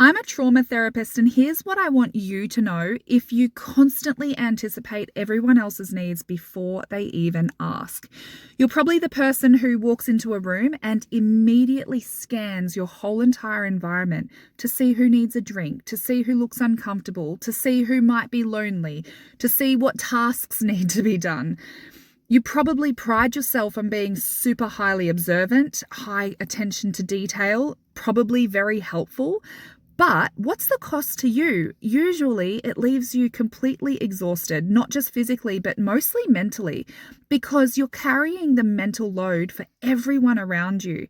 I'm a trauma therapist, and here's what I want you to know. If you constantly anticipate everyone else's needs before they even ask, you're probably the person who walks into a room and immediately scans your whole entire environment to see who needs a drink, to see who looks uncomfortable, to see who might be lonely, to see what tasks need to be done. You probably pride yourself on being super highly observant, high attention to detail, probably very helpful. But what's the cost to you? Usually it leaves you completely exhausted, not just physically, but mostly mentally, because you're carrying the mental load for everyone around you.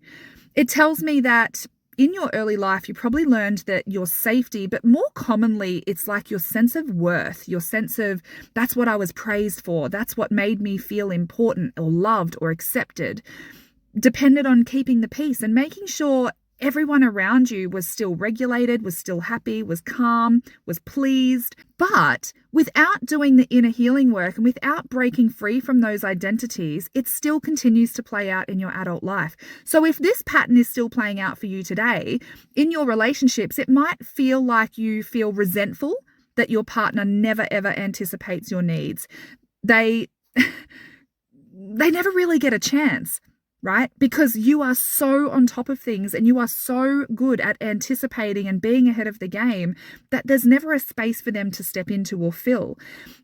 It tells me that in your early life, you probably learned that your safety, but more commonly, it's like your sense of worth, your sense of that's what I was praised for, that's what made me feel important or loved or accepted, depended on keeping the peace and making sure everyone around you was still regulated, was still happy, was calm, was pleased. But without doing the inner healing work and without breaking free from those identities, it still continues to play out in your adult life. So if this pattern is still playing out for you today, in your relationships, it might feel like you feel resentful that your partner never ever anticipates your needs. They never really get a chance, right? Because you are so on top of things and you are so good at anticipating and being ahead of the game that there's never a space for them to step into or fill.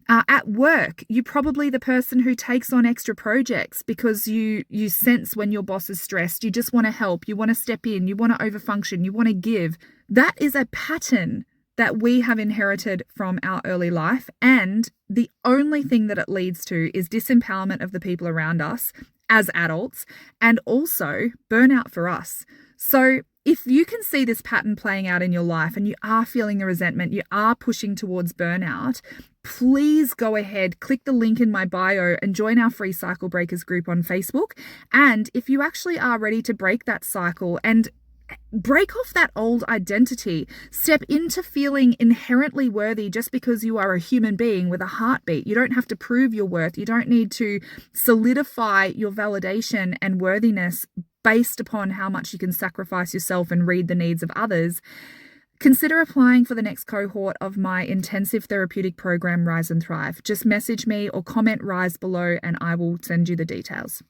At work, you're probably the person who takes on extra projects because you sense when your boss is stressed, you just want to help, you want to step in, you want to overfunction, you want to give. That is a pattern that we have inherited from our early life, and the only thing that it leads to is disempowerment of the people around us as adults, and also burnout for us. So if you can see this pattern playing out in your life and you are feeling the resentment, you are pushing towards burnout, please go ahead, click the link in my bio and join our free Cycle Breakers group on Facebook. And if you actually are ready to break that cycle and break off that old identity, step into feeling inherently worthy just because you are a human being with a heartbeat. You don't have to prove your worth. You don't need to solidify your validation and worthiness based upon how much you can sacrifice yourself and read the needs of others. Consider applying for the next cohort of my intensive therapeutic program, Rise and Thrive. Just message me or comment Rise below and I will send you the details.